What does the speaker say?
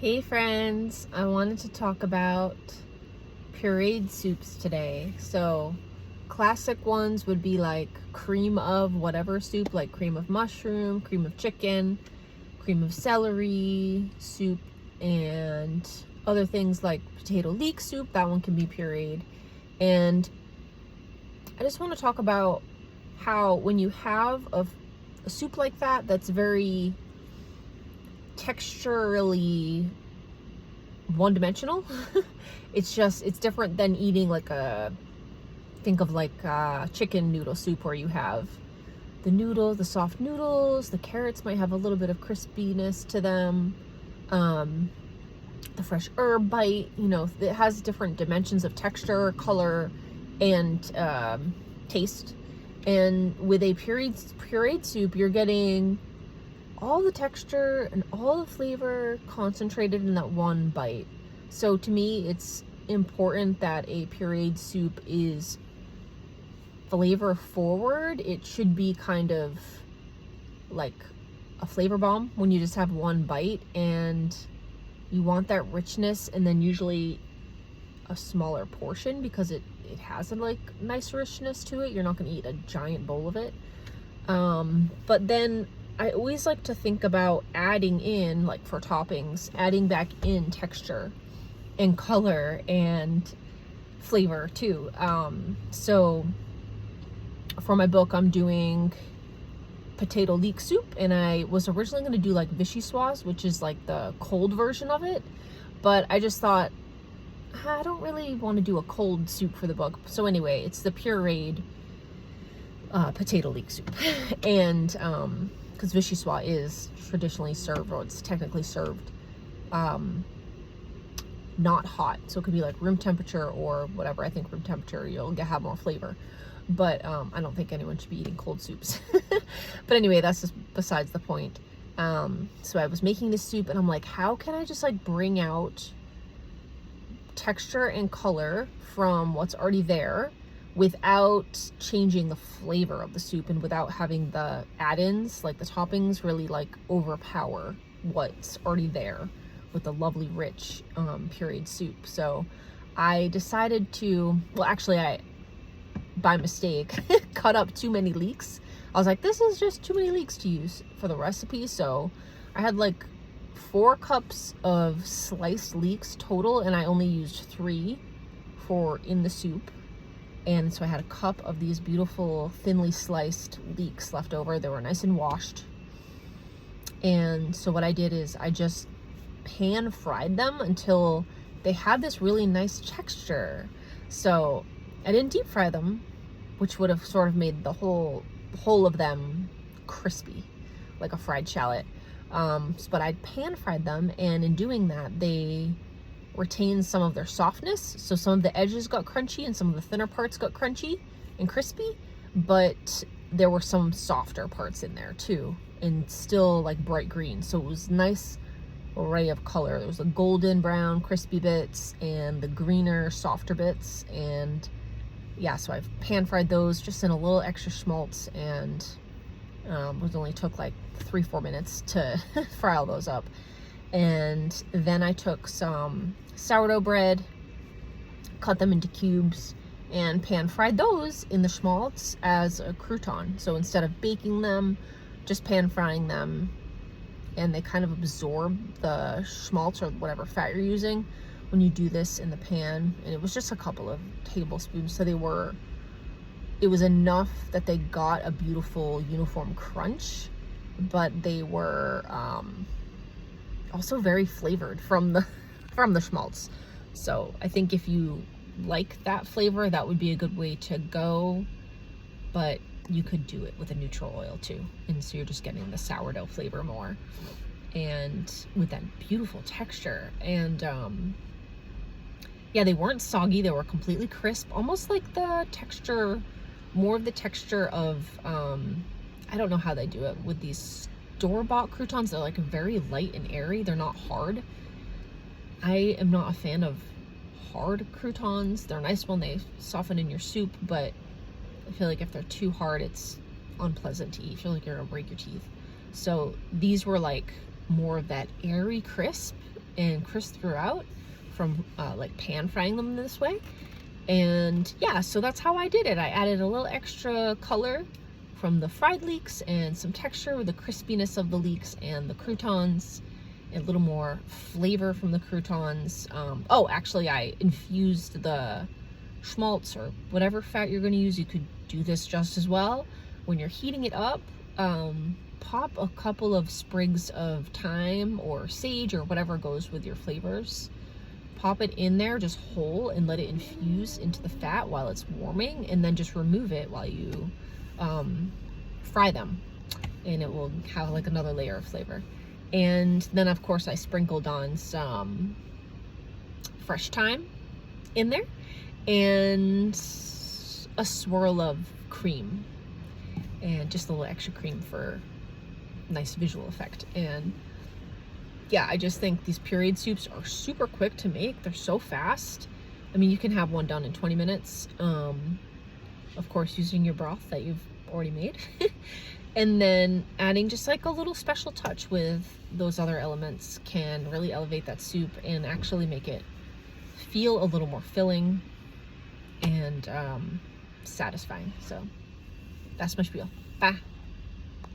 Hey friends, I wanted to talk about pureed soups today. So classic ones would be like cream of whatever soup, like cream of mushroom, cream of chicken, cream of celery soup, and other things like potato leek soup. That one can be pureed. And I just want to talk about how when you have a soup like that, that's very texturally one-dimensional. It's different than eating like think of like chicken noodle soup, where you have the noodles, the soft noodles, the carrots might have a little bit of crispiness to them, the fresh herb bite, it has different dimensions of texture, color, and taste. And with a pureed soup, you're getting all the texture and all the flavor concentrated in that one bite. So to me, it's important that a pureed soup is flavor forward. It should be kind of like a flavor bomb when you just have one bite, and you want that richness, and then usually a smaller portion because it has a like nice richness to it. You're not going to eat a giant bowl of it. But then I always like to think about adding in, like for toppings, adding back in texture and color and flavor too. So for my book, I'm doing potato leek soup, and I was originally going to do like vichyssoise, which is like the cold version of it, but I just thought I don't really want to do a cold soup for the book. So anyway, it's the pureed potato leek soup. And because vichyssoise is traditionally served, or it's technically served not hot, so it could be like room temperature or whatever. I think room temperature you'll have more flavor, but I don't think anyone should be eating cold soups. But anyway, that's just besides the point. So I was making this soup, and I'm like, how can I just like bring out texture and color from what's already there without changing the flavor of the soup, and without having the add-ins, like the toppings, really like overpower what's already there with the lovely rich pureed soup. So I decided to, well, actually I, by mistake, cut up too many leeks. I was like, this is just too many leeks to use for the recipe. So I had like 4 cups of sliced leeks total, and I only used 3 for in the soup. And so I had a cup of these beautiful thinly sliced leeks left over. They were nice and washed. And so what I did is I just pan fried them until they had this really nice texture. So I didn't deep fry them, which would have sort of made the whole of them crispy, like a fried shallot. But I pan fried them, and in doing that, they retained some of their softness. So some of the edges got crunchy, and some of the thinner parts got crunchy and crispy, but there were some softer parts in there too, and still like bright green. So it was nice array of color. There was the golden brown crispy bits and the greener softer bits. And yeah, so I've pan fried those just in a little extra schmaltz, and it only took like 3-4 minutes to fry all those up. And then I took some sourdough bread, cut them into cubes, and pan fried those in the schmaltz as a crouton. So instead of baking them, just pan frying them, and they kind of absorb the schmaltz or whatever fat you're using when you do this in the pan. And it was just a couple of tablespoons, so it was enough that they got a beautiful uniform crunch, but they were also very flavored from the schmaltz. So I think if you like that flavor, that would be a good way to go, but you could do it with a neutral oil too, and so you're just getting the sourdough flavor more, and with that beautiful texture. And yeah, they weren't soggy, they were completely crisp, almost like the texture, more of the texture of I don't know how they do it with these store-bought croutons. They're like very light and airy, they're not hard. I am not a fan of hard croutons. They're nice when they soften in your soup, but I feel like if they're too hard, it's unpleasant to eat. I feel like you're gonna break your teeth. So these were like more of that airy crisp, and crisp throughout from like pan frying them this way. And yeah, so that's how I did it. I added a little extra color from the fried leeks and some texture with the crispiness of the leeks and the croutons, and a little more flavor from the croutons. Oh, actually, I infused the schmaltz or whatever fat you're going to use. You could do this just as well. When you're heating it up, pop a couple of sprigs of thyme or sage or whatever goes with your flavors. Pop it in there just whole and let it infuse into the fat while it's warming, and then just remove it while you fry them, and it will have like another layer of flavor. And then of course I sprinkled on some fresh thyme in there and a swirl of cream, and just a little extra cream for nice visual effect. And yeah, I just think these pureed soups are super quick to make. They're so fast. I mean, you can have one done in 20 minutes. Of course, using your broth that you've already made. And then adding just like a little special touch with those other elements can really elevate that soup and actually make it feel a little more filling and satisfying. So that's my spiel. Bye.